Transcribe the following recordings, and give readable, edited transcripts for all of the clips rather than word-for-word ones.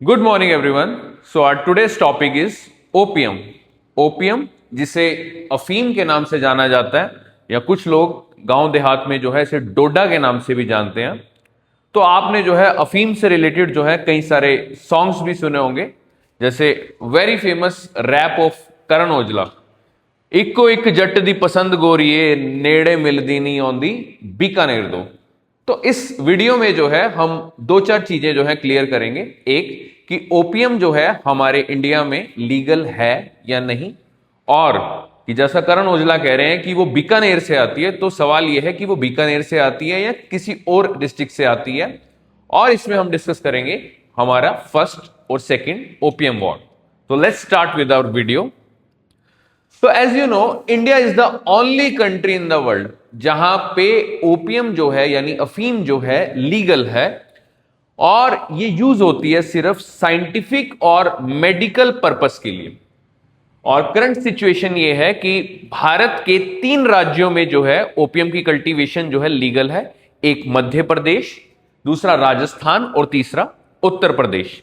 Good morning everyone. So our today's topic is opium. Opium जिसे अफीम के नाम से जाना जाता है या कुछ लोग गांव देहात में जो है इसे डोडा के नाम से भी जानते हैं। तो आपने जो है अफीम से रिलेटेड जो है कई सारे सॉन्ग्स भी सुने होंगे, जैसे very famous rap of Karan Aujla, इक्को एक जट दी पसंद गोरीए नेड़े मिलदी नहीं आउंदी बीकानेर दो। तो इस वीडियो में जो है हम दो चार चीजें जो है क्लियर करेंगे। एक कि ओपियम जो है हमारे इंडिया में लीगल है या नहीं, और कि जैसा करण औजला कह रहे हैं कि वो बीकानेर से आती है, तो सवाल यह है कि वो बीकानेर से आती है या किसी और डिस्ट्रिक्ट से आती है। और इसमें हम डिस्कस करेंगे हमारा फर्स्ट और सेकंड ओपियम वॉर। तो let's start with our video. तो as you know, India is the only country in the world जहां पे ओपियम जो है यानी अफीम जो है लीगल है, और ये यूज होती है सिर्फ साइंटिफिक और मेडिकल पर्पस के लिए। और करंट सिचुएशन ये है कि भारत के 3 राज्यों में जो है ओपियम की कल्टीवेशन जो है लीगल है। एक मध्य प्रदेश, दूसरा राजस्थान और तीसरा उत्तर प्रदेश।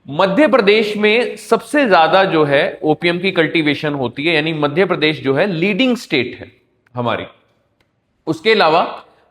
मध्य प्रदेश में सबसे ज्यादा जो है ओपियम की कल्टीवेशन होती है, यानी मध्य प्रदेश जो है लीडिंग स्टेट है हमारी। उसके अलावा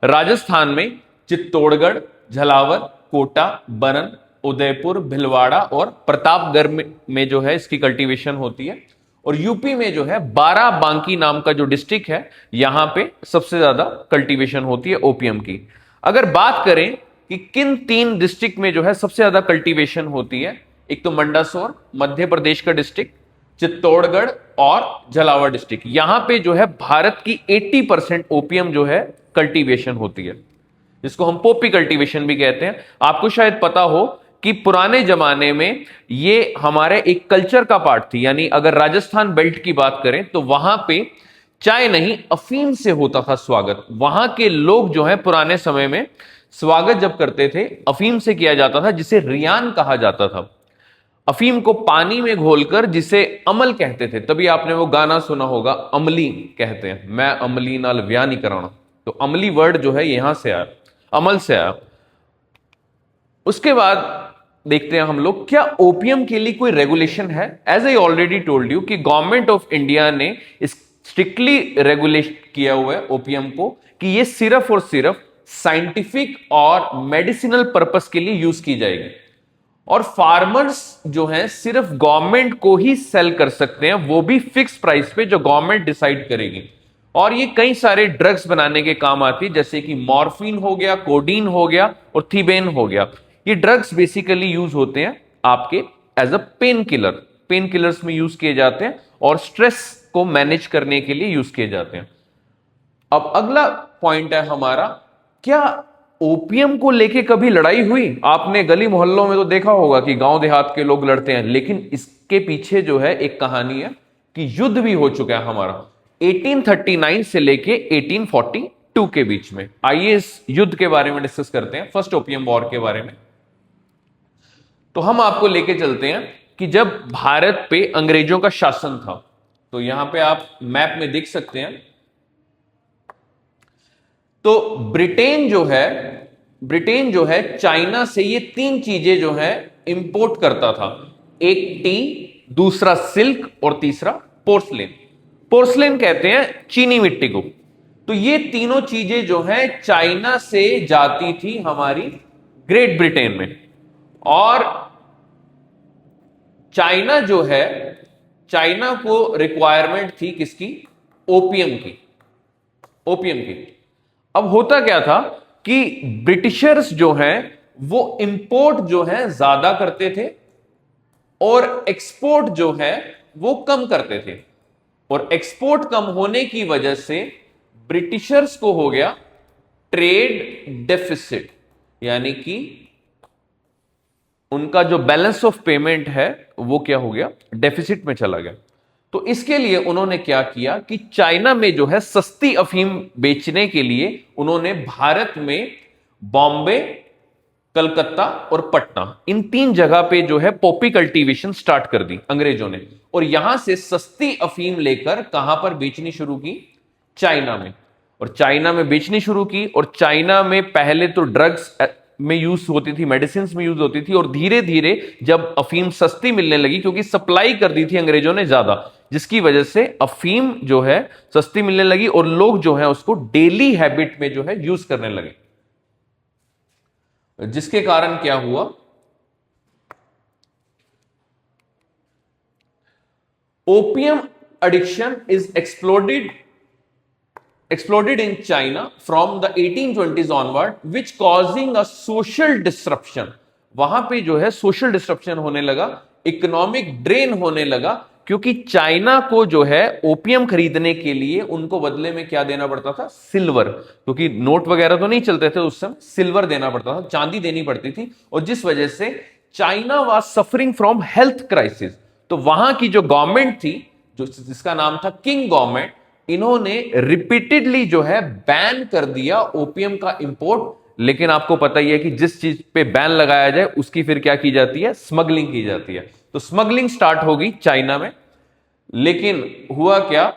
राजस्थान में चित्तौड़गढ़, झालावाड़, कोटा, बरन, उदयपुर, भिलवाड़ा और प्रतापगढ़ में जो है इसकी कल्टीवेशन होती है। और यूपी में जो है बाराबांकी नाम का जो डिस्ट्रिक्ट है, यहां पे सबसे ज्यादा कल्टीवेशन होती है ओपियम की। अगर बात करें कि किन 3 डिस्ट्रिक्ट में जो है सबसे ज्यादा कल्टीवेशन होती है, एक तो मंडसौर मध्य प्रदेश का डिस्ट्रिक्ट, चित्तौड़गढ़ और झालावाड़ डिस्ट्रिक्ट। यहां पे जो है भारत की 80% ओपियम जो है कल्टीवेशन होती है, जिसको हम पोपी कल्टीवेशन भी कहते हैं। आपको शायद पता हो कि पुराने जमाने में ये हमारे एक कल्चर का पार्ट थी, यानी अगर राजस्थान बेल्ट की बात करें तो वहां पे चाय नहीं अफीम से होता था स्वागत। वहां के लोग जो है पुराने समय में स्वागत जब करते थे अफीम से किया जाता था, जिसे रियान कहा जाता था। अफीम को पानी में घोलकर, जिसे अमल कहते थे। तभी आपने वो गाना सुना होगा, अमली कहते हैं, मैं अमली नाल व्याह नहीं कराना। तो अमली वर्ड जो है यहां से आया, अमल से आया। उसके बाद देखते हैं हम लोग क्या ओपियम के लिए कोई रेगुलेशन है। As I already told you कि गवर्नमेंट ऑफ इंडिया ने स्ट्रिक्टली रेगुलेट किया हुआ है ओपियम को कि ये सिर्फ और सिर्फ साइंटिफिक और मेडिसिनल पर्पस के लिए यूज की जाएगी, और फार्मर्स जो हैं सिर्फ गवर्नमेंट को ही सेल कर सकते हैं, वो भी फिक्स प्राइस पे जो गवर्नमेंट डिसाइड करेगी। और ये कई सारे ड्रग्स बनाने के काम आती है, जैसे कि मॉर्फिन हो गया, कोडीन हो गया और थीबेन हो गया। ये ड्रग्स बेसिकली यूज होते हैं आपके as a pain killer, pain killers में यूज किए जाते हैं और स्ट्रेस को मैनेज करने के लिए यूज किए जाते हैं। अब अगला पॉइंट है हमारा, क्या ओपियम को लेके कभी लड़ाई हुई? आपने गली मोहल्लों में तो देखा होगा कि गांव देहात के लोग लड़ते हैं, लेकिन इसके पीछे जो है एक कहानी है कि युद्ध भी हो चुका है हमारा 1839 से लेके 1842 के बीच में। आइए इस युद्ध के बारे में डिस्कस करते हैं, फर्स्ट ओपियम वॉर के बारे में। तो हम आपको लेके चलते हैं कि जब भारत पे अंग्रेजों का शासन था, तो यहां पे आप मैप में देख सकते हैं। तो ब्रिटेन जो है चाइना से ये 3 चीजें जो है इंपोर्ट करता था। एक टी, दूसरा सिल्क और तीसरा पोर्सलिन। पोर्सलिन कहते हैं चीनी मिट्टी को। तो ये तीनों चीजें जो है चाइना से जाती थी हमारी ग्रेट ब्रिटेन में। और चाइना जो है, चाइना को रिक्वायरमेंट थी किसकी? ओपियम की, ओपियम की। अब होता क्या था कि ब्रिटिशर्स जो हैं वो इंपोर्ट जो है ज्यादा करते थे और एक्सपोर्ट जो है वो कम करते थे। और एक्सपोर्ट कम होने की वजह से ब्रिटिशर्स को हो गया ट्रेड डेफिसिट, यानी कि उनका जो बैलेंस ऑफ पेमेंट है वो क्या हो गया? डेफिसिट में चला गया। तो इसके लिए उन्होंने क्या किया कि चाइना में जो है सस्ती अफीम बेचने के लिए उन्होंने भारत में बॉम्बे, कलकत्ता और पटना, इन 3 जगह पे जो है पॉपी कल्टीवेशन स्टार्ट कर दी अंग्रेजों ने। और यहां से सस्ती अफीम लेकर कहां पर बेचनी शुरू की? चाइना में। और चाइना में बेचनी शुरू की, और चाइना में पहले तो ड्रग्स में यूज होती थी, मेडिसिन में यूज होती थी, और धीरे धीरे जब अफीम सस्ती मिलने लगी, क्योंकि सप्लाई कर दी थी अंग्रेजों ने ज्यादा, जिसकी वजह से अफीम जो है सस्ती मिलने लगी और लोग जो है उसको डेली हैबिट में जो है यूज करने लगे, जिसके कारण क्या हुआ, opium addiction is exploded in China from the 1820s onward, which causing a social disruption. वहां पे जो है सोशल डिस्ट्रप्शन होने लगा, इकोनॉमिक ड्रेन होने लगा, क्योंकि चाइना को जो है ओपियम खरीदने के लिए उनको बदले में क्या देना पड़ता था, सिल्वर, क्योंकि नोट वगैरह तो नहीं चलते थे उस समय, सिल्वर देना पड़ता था, चांदी देनी पड़ती थी, और जिस वजह से China was suffering from health crisis. तो वहां की जो गवर्नमेंट थी, जो जिसका नाम था किंग गवर्नमेंट, इन्होंने रिपीटेडली जो है बैन कर दिया ओपियम का इंपोर्ट। लेकिन आपको पता ही है कि जिस चीज पे बैन लगाया जाए उसकी फिर क्या की जाती है, स्मगलिंग की जाती है। तो स्मगलिंग स्टार्ट होगी चाइना में। लेकिन हुआ क्या,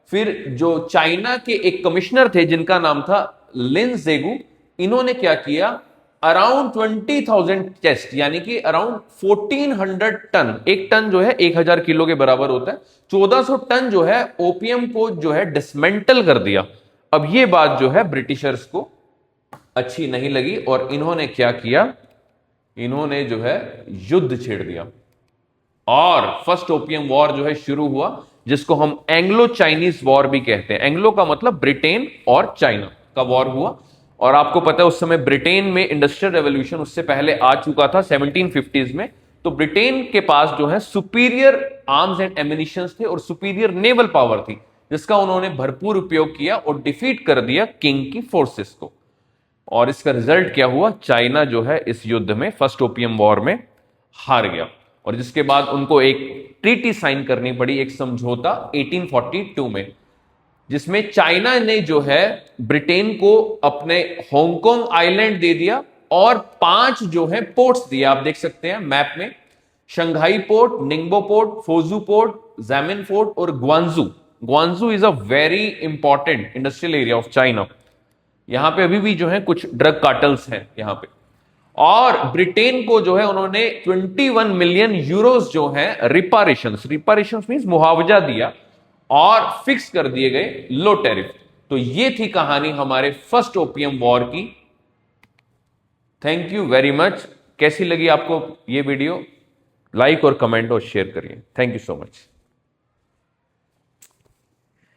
फिर जो चाइना के एक कमिश्नर थे जिनका नाम था लिन जेगू, इन्होंने क्या किया, अराउंड 20,000 टेस्ट, यानी कि अराउंड 1400 टन, एक टन जो है 1000 किलो के बराबर होता है, 1400 टन जो है ओपियम को जो है डिसमेंटल कर दिया। अब ये बात जो है ब्रिटिशर्स को अच्छी नहीं लगी और इन्होंने क्या किया, इन्होंने जो है युद्ध छेड़ दिया और फर्स्ट ओपियम वॉर जो है शुरू हुआ, जिसको हम एंग्लो चाइनीज वॉर भी कहते हैं। एंग्लो का मतलब ब्रिटेन और चाइना का वॉर हुआ। और आपको पता है उस समय ब्रिटेन में इंडस्ट्रियल रेवोल्यूशन उससे पहले आ चुका था 1750s में। तो ब्रिटेन के पास जो है सुपीरियर आर्म्स एंड एमिनिशंस थे और सुपीरियर नेवल पावर थी, जिसका उन्होंने भरपूर उपयोग किया और डिफीट कर दिया किंग की फोर्सेस को। और इसका रिजल्ट क्या हुआ, चाइना जो है इस युद्ध में, फर्स्ट ओपियम वॉर में हार गया। और जिसके बाद उनको एक ट्रीटी साइन करनी पड़ी, एक समझौता 1842 में, जिसमें चाइना ने जो है ब्रिटेन को अपने हांगकांग आइलैंड दे दिया और 5 जो है पोर्ट्स दिए। आप देख सकते हैं मैप में, Shanghai port, Ningbo port, Fuzhou port, Xiamen port और Guangzhou. Guangzhou is a very important industrial area of China. यहां पे अभी भी जो है कुछ ड्रग कार्टल्स हैं यहां पे। और ब्रिटेन को जो है उन्होंने 21 मिलियन यूरोस जो है रिपारेशंस मींस मुआवजा दिया और फिक्स कर दिए गए लो टैरिफ। तो ये थी कहानी हमारे फर्स्ट ओपियम वॉर की। Thank you very much. कैसी लगी आपको ये वीडियो? लाइक और कमेंट और शेयर करिए। Thank you so much.